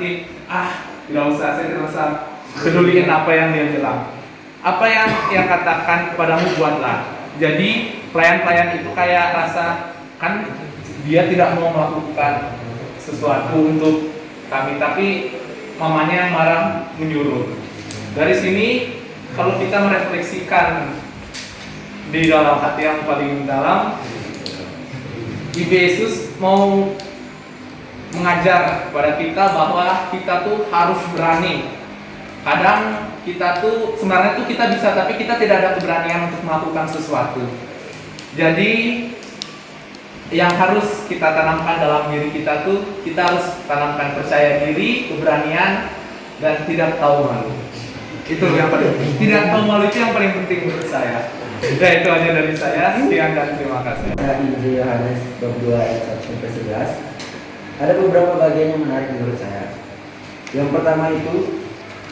nanti tidak usah, saya tidak usah peduliin apa yang dia bilang. Apa yang dia katakan kepadamu buatlah. Jadi pelayan-pelayan itu kayak rasa kan dia tidak mau melakukan sesuatu untuk kami, tapi mamanya yang marah menyuruh. Dari sini kalau kita merefleksikan di dalam hati yang paling dalam, Ibu Yesus mau mengajar kepada kita bahwa kita tuh harus berani. Kadang kita tuh sebenarnya tuh kita bisa, tapi kita tidak ada keberanian untuk melakukan sesuatu. Jadi yang harus kita tanamkan dalam diri kita tuh, kita harus tanamkan percaya diri, keberanian, dan tidak tahu malu. Itu yang paling penting. Tidak tahu malu itu yang paling penting menurut saya. Ya, itu aja dari saya. Sekian dan terima kasih. Injil Yohanes bab 2 ayat 1-11. Ada beberapa bagian yang menarik menurut saya. Yang pertama itu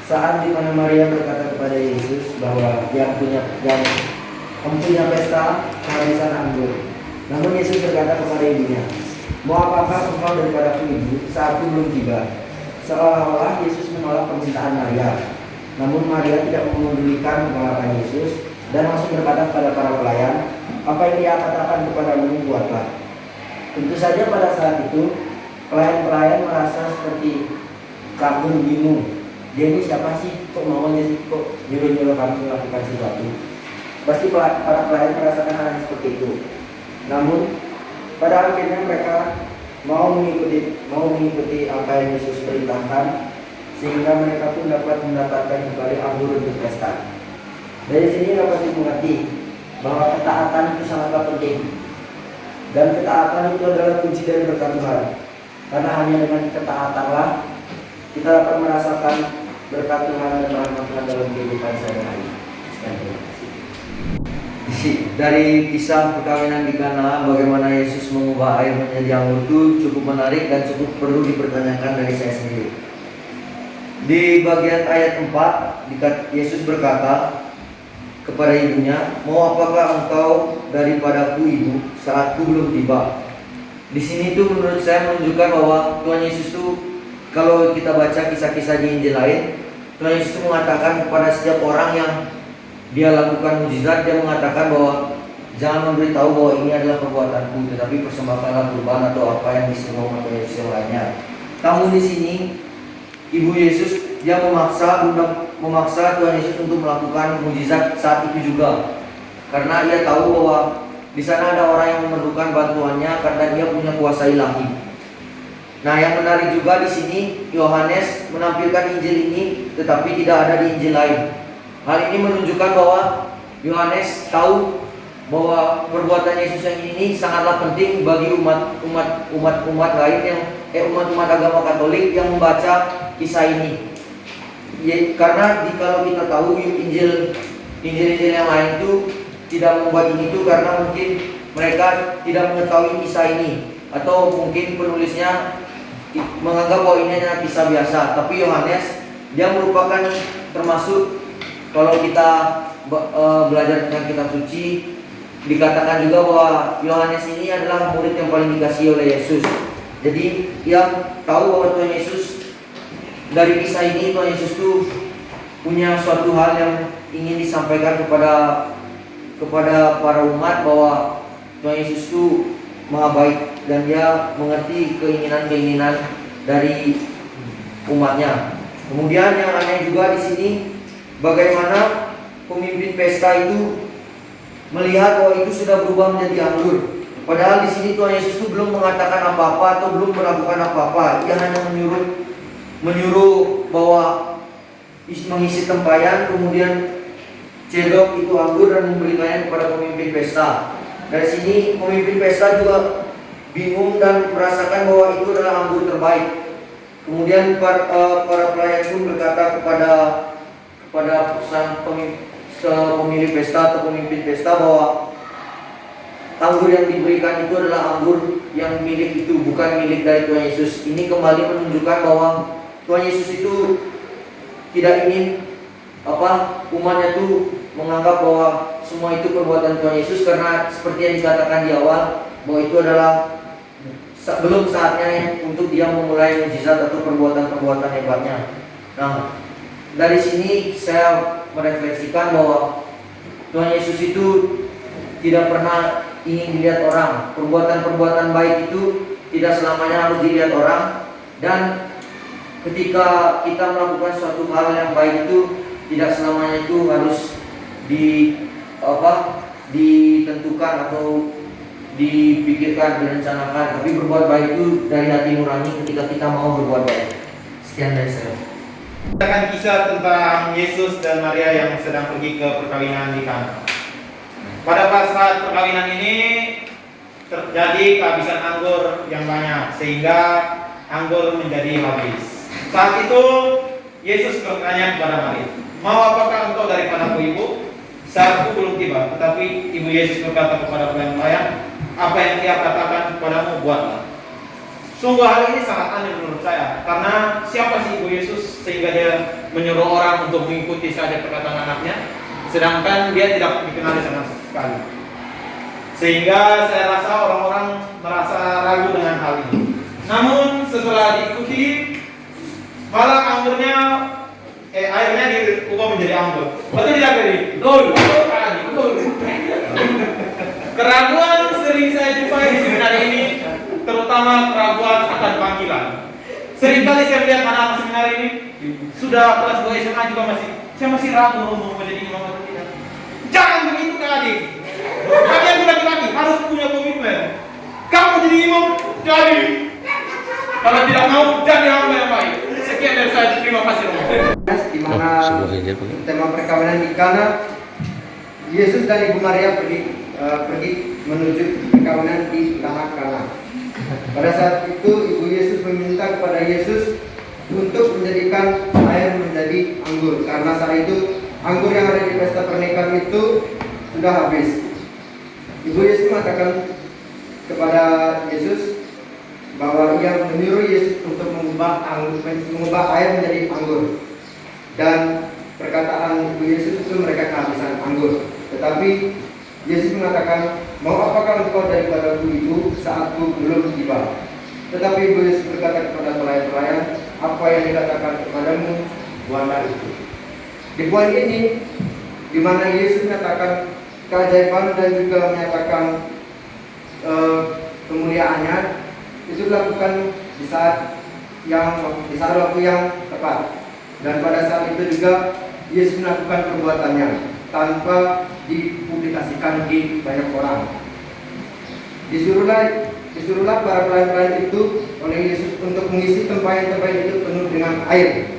saat di mana Maria berkata kepada Yesus bahwa yang mempunyai pesta kehabisan anggur. Namun Yesus berkata kepada ibunya, "Mau apakah engkau daripadaku ibu, saatku belum tiba?" Seolah-olah Yesus menolak permintaan Maria. Namun Maria tidak memedulikan penolakan Yesus dan langsung berkata kepada para pelayan, "Apa yang dia katakan kepadamu, buatlah." Tentu saja pada saat itu pelayan-pelayan merasa seperti kagum, bingung. Dia ini siapa sih? Kok maunya sih? Kok nyuruh-nyuruh kami melakukan sesuatu? Pasti para pelayan merasakan hal yang seperti itu. Namun pada akhirnya mereka mau mengikuti apa yang Yesus perintahkan, sehingga mereka pun dapat mendapatkan kembali anggur untuk pesta. Dari sini dapat dimengerti bahwa ketaatan itu sangatlah penting, dan ketaatan itu adalah kunci dari berkat Tuhan. Karena hanya dengan ketaatanlah kita dapat merasakan berkat Tuhan dan rahmat Tuhan dalam kehidupan sehari-hari. Dari kisah perkawinan di Kana, bagaimana Yesus mengubah air menjadi anggur itu cukup menarik dan cukup perlu dipertanyakan dari saya sendiri. Di bagian ayat 4, Yesus berkata kepada ibunya, "Mau apakah engkau daripadaku ibu, saatku belum tiba?" Di sini tuh menurut saya menunjukkan bahwa Tuhan Yesus tuh, kalau kita baca kisah-kisah di Injil lain, Tuhan Yesus mengatakan kepada setiap orang yang dia lakukan mujizat, dia mengatakan bahwa jangan memberitahu bahwa ini adalah perbuatanku, tetapi persembahkanlah kurban atau apa yang disuruh Tuhan Yesus yang lainnya. Namun di sini Ibu Yesus dia memaksa Tuhan Yesus untuk melakukan mujizat saat itu juga, karena ia tahu bahwa di sana ada orang yang memerlukan bantuannya karena dia punya kuasa ilahi. Nah, yang menarik juga di sini Yohanes menampilkan Injil ini, tetapi tidak ada di Injil lain. Hal ini menunjukkan bahwa Yohanes tahu bahwa perbuatan Yesus yang ini sangatlah penting bagi umat lain yang umat agama Katolik yang membaca kisah ini. Karena kalau kita tahu Injil yang lain itu tidak membuat ini tuh karena mungkin mereka tidak mengetahui kisah ini, atau mungkin penulisnya menganggap bahwa ini hanya kisah biasa. Tapi Yohanes dia merupakan termasuk, kalau kita belajar tentang kitab suci, dikatakan juga bahwa Yohanes ini adalah murid yang paling dikasihi oleh Yesus. Jadi dia tahu bahwa Tuhan Yesus, dari kisah ini Tuhan Yesus tuh punya suatu hal yang ingin disampaikan kepada para umat, bahwa Tuhan Yesus tuh Maha baik dan dia mengerti keinginan-keinginan dari umatnya. Kemudian yang aneh juga di sini, bagaimana pemimpin pesta itu melihat bahwa itu sudah berubah menjadi anggur. Padahal di sini Tuhan Yesus itu belum mengatakan apa-apa atau belum melakukan apa-apa. Dia hanya menyuruh bahwa mengisi tempayan, kemudian cedok itu anggur dan memberikannya kepada pemimpin pesta. Dari sini pemimpin pesta juga bingung dan merasakan bahwa itu adalah anggur terbaik. Kemudian para pelayan pun berkata kepada sang pemilik pesta atau pemimpin pesta bahwa anggur yang diberikan itu adalah anggur yang milik itu, bukan milik dari Tuhan Yesus. Ini kembali menunjukkan bahwa Tuhan Yesus itu tidak ingin umatnya itu menganggap bahwa semua itu perbuatan Tuhan Yesus, karena seperti yang dikatakan di awal bahwa itu adalah belum saatnya untuk dia memulai mujizat atau perbuatan-perbuatan hebatnya. Nah, dari sini saya merefleksikan bahwa Tuhan Yesus itu tidak pernah ingin dilihat orang. Perbuatan-perbuatan baik itu tidak selamanya harus dilihat orang, dan ketika kita melakukan suatu hal yang baik itu tidak selamanya itu harus ditentukan atau dipikirkan, direncanakan, tapi berbuat baik itu dari hati nurani ketika kita mau berbuat baik. Sekian dari saya. Akan kisah tentang Yesus dan Maria yang sedang pergi ke perkawinan di Kana. Pada saat perkawinan ini terjadi kehabisan anggur yang banyak sehingga anggur menjadi habis. Saat itu Yesus bertanya kepada Maria, "Mau apakah engkau daripadaku, Ibu? Saatku belum tiba." Tetapi Ibu Yesus berkata kepada pelayan, "Apa yang Ia katakan kepadamu, buatlah." Sungguh hal ini sangat aneh menurut saya, karena siapa sih Ibu Yesus sehingga dia menyuruh orang untuk mengikuti saja perkataan anaknya, sedangkan dia tidak dikenali sama sekali. Sehingga saya rasa orang-orang merasa ragu dengan hal ini. Namun setelah diikuti, malah airnya diubah menjadi anggur. Betul tidak, Beri? Betul. Keraguan sering saya jumpai di seminar ini, terutama keraguan akan panggilan. Seringkali saya melihat anak-anak seminar ini sudah kelas 2 SMA juga saya masih ragu untuk menjadi imam atau tidak. Jangan begitu, adik. Kalian laki-laki harus punya komitmen. Kamu jadi imam, jadi. Kalau tidak mau, jadi hamba yang baik. Sekian dari saya. Terima kasih. Di mana tema perkawinan di Kana, Yesus dan Ibu Maria pergi menuju perkawinan di tanah Kana. Pada saat itu Ibu Yesus meminta kepada Yesus untuk menjadikan air menjadi anggur, karena saat itu anggur yang ada di pesta pernikahan itu sudah habis. Ibu Yesus mengatakan kepada Yesus bahwa ia menyuruh Yesus untuk mengubah air menjadi anggur, dan perkataan Ibu Yesus itu mereka kehabisan anggur. Tetapi Yesus mengatakan, "Mau apakah engkau daripadaku, Ibu, saatku belum tiba?" Tetapi Ibu Yesus berkata kepada pelayan-pelayan, "Apa yang dikatakan kepadamu, buatlah itu." Di poin ini, di mana Yesus menyatakan keajaiban dan juga menyatakan kemuliaannya, itu dilakukan di saat waktu yang tepat. Dan pada saat itu juga Yesus melakukan perbuatannya tanpa dipublikasikan di banyak orang. Disuruhlah para pelayan-pelayan itu oleh Yesus untuk mengisi tempayan-tempayan itu penuh dengan air,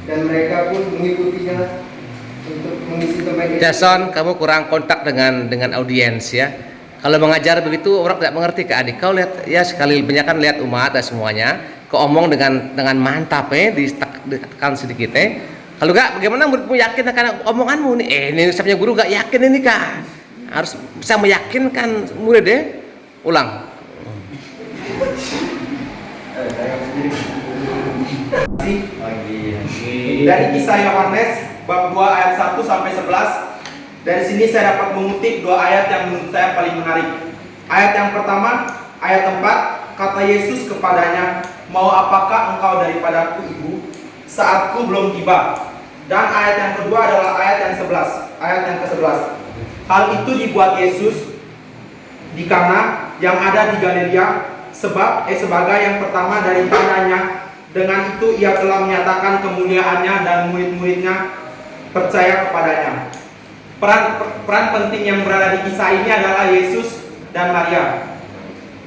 dan mereka pun mengikutinya untuk mengisi tempayan itu. Jason, kamu kurang kontak dengan audiens ya. Kalau mengajar begitu orang tidak mengerti ke adik. Kau lihat ya, sekali banyak kan lihat umat dan semuanya. Kau omong dengan mantap ditekan sedikit Kalau enggak, bagaimana muridmu yakin akan omonganmu nih? Ini sabnya guru enggak yakin ini kak. Harus bisa meyakinkan murid Ulang. Dari kisah Yohanes bab 2 ayat 1 sampai 11. Dari sini saya dapat mengutip 2 ayat yang menurut saya paling menarik. Ayat yang pertama, ayat 4, kata Yesus kepadanya, "Mau apakah engkau daripadaku, Ibu? Saatku belum tiba." Dan ayat yang kedua adalah ayat yang ke-11. Hal itu dibuat Yesus di Kana yang ada di Galilea sebagai yang pertama dari tandanya. Dengan itu ia telah menyatakan kemuliaannya dan murid-muridnya percaya kepadanya. Peran penting yang berada di kisah ini adalah Yesus dan Maria.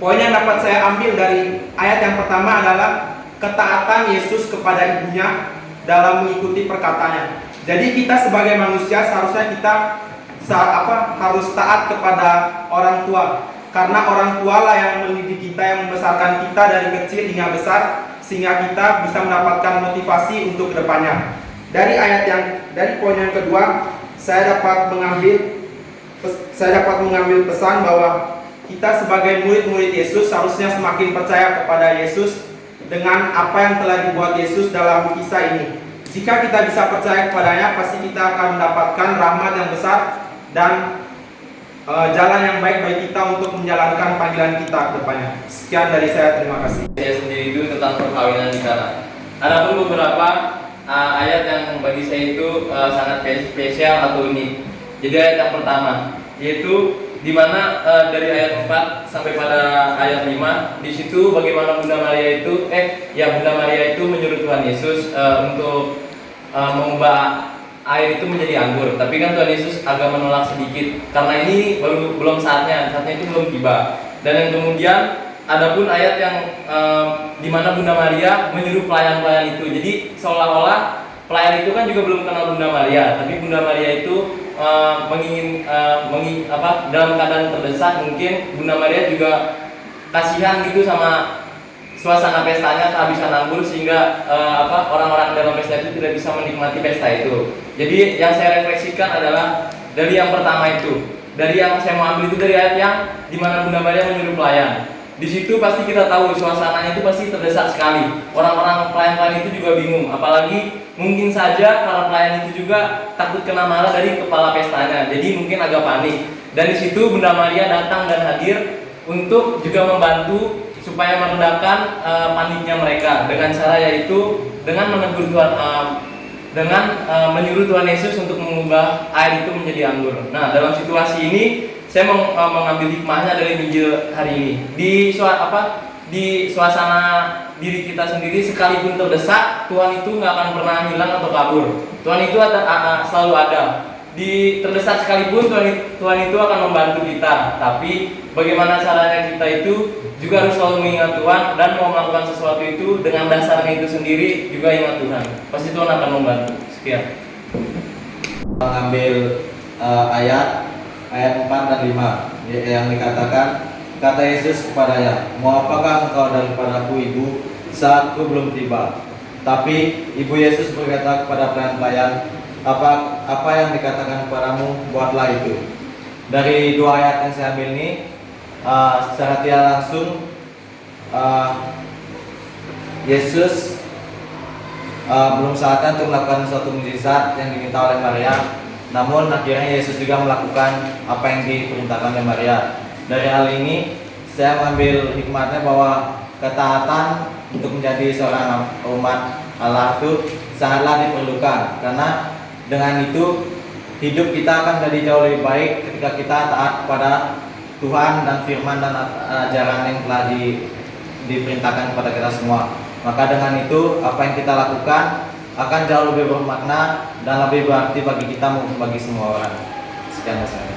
Poin yang dapat saya ambil dari ayat yang pertama adalah ketaatan Yesus kepada ibunya dalam mengikuti perkataannya. Jadi kita sebagai manusia seharusnya kita harus taat kepada orang tua, karena orang tua lah yang mendidik kita, yang membesarkan kita dari kecil hingga besar, sehingga kita bisa mendapatkan motivasi untuk kedepannya. Dari poin yang kedua, saya dapat mengambil pesan bahwa kita sebagai murid-murid Yesus harusnya semakin percaya kepada Yesus dengan apa yang telah dibuat Yesus dalam kisah ini. Jika kita bisa percaya kepadanya, pasti kita akan mendapatkan rahmat yang besar dan jalan yang baik bagi kita untuk menjalankan panggilan kita ke depannya. Sekian dari saya, terima kasih. Saya sendiri itu tentang perkawinan di Kana. Adapun beberapa ayat yang bagi saya itu sangat spesial atau unik. Jadi ayat yang pertama yaitu di mana dari ayat 4 sampai pada ayat 5 di situ bagaimana Bunda Maria itu Bunda Maria itu menyuruh Tuhan Yesus untuk mengubah air itu menjadi anggur. Tapi kan Tuhan Yesus agak menolak sedikit karena ini belum saatnya itu belum tiba. Dan yang kemudian adapun ayat yang di mana Bunda Maria menyuruh pelayan-pelayan itu. Jadi seolah-olah pelayan itu kan juga belum kenal Bunda Maria, tapi Bunda Maria itu dalam keadaan terdesak, mungkin Bunda Maria juga kasihan gitu sama suasana pestanya kehabisan anggur sehingga orang-orang dalam pesta itu tidak bisa menikmati pesta itu. Jadi yang saya refleksikan adalah dari yang pertama itu, dari yang saya mau ambil itu dari ayat yang dimana Bunda Maria menyuruh pelayan. Di situ pasti kita tahu suasananya itu pasti terdesak sekali. Orang-orang pelayan-pelayan itu juga bingung, apalagi mungkin saja para pelayan itu juga takut kena marah dari kepala pestanya. Jadi mungkin agak panik. Dan di situ Bunda Maria datang dan hadir untuk juga membantu supaya meredakan paniknya mereka dengan cara yaitu dengan menegur Tuhan, menyuruh Tuhan Yesus untuk mengubah air itu menjadi anggur. Nah, dalam situasi ini saya mengambil hikmahnya dari Injil hari ini. Di suasana diri kita sendiri sekalipun terdesak, Tuhan itu nggak akan pernah hilang atau kabur. Tuhan itu selalu ada. Di terdesak sekalipun Tuhan itu akan membantu kita. Tapi bagaimana caranya kita itu juga harus selalu mengingat Tuhan dan mau melakukan sesuatu itu dengan dasarnya itu sendiri juga ingat Tuhan. Pasti Tuhan akan membantu. Sekian. Mengambil ayat 4 dan 5 yang dikatakan, kata Yesus kepadanya, mau apakah engkau daripadaku ibu saat ku belum tiba? Tapi ibu Yesus berkata kepada pelayan-pelayan, apa yang dikatakan kepadamu, buatlah itu. Dari dua ayat yang saya ambil ini, secara tidak langsung Yesus belum saatnya untuk melakukan suatu mukjizat yang diminta oleh Maria. Namun akhirnya Yesus juga melakukan apa yang diperintahkan oleh Maria. Dari hal ini saya mengambil hikmatnya bahwa ketaatan untuk menjadi seorang umat Allah itu sangatlah diperlukan, karena dengan itu hidup kita akan jadi jauh lebih baik ketika kita taat kepada Tuhan dan firman dan ajaran yang telah diperintahkan kepada kita semua. Maka dengan itu apa yang kita lakukan akan jauh lebih bermakna dan lebih berarti bagi kita maupun bagi semua orang. Sekian dari saya.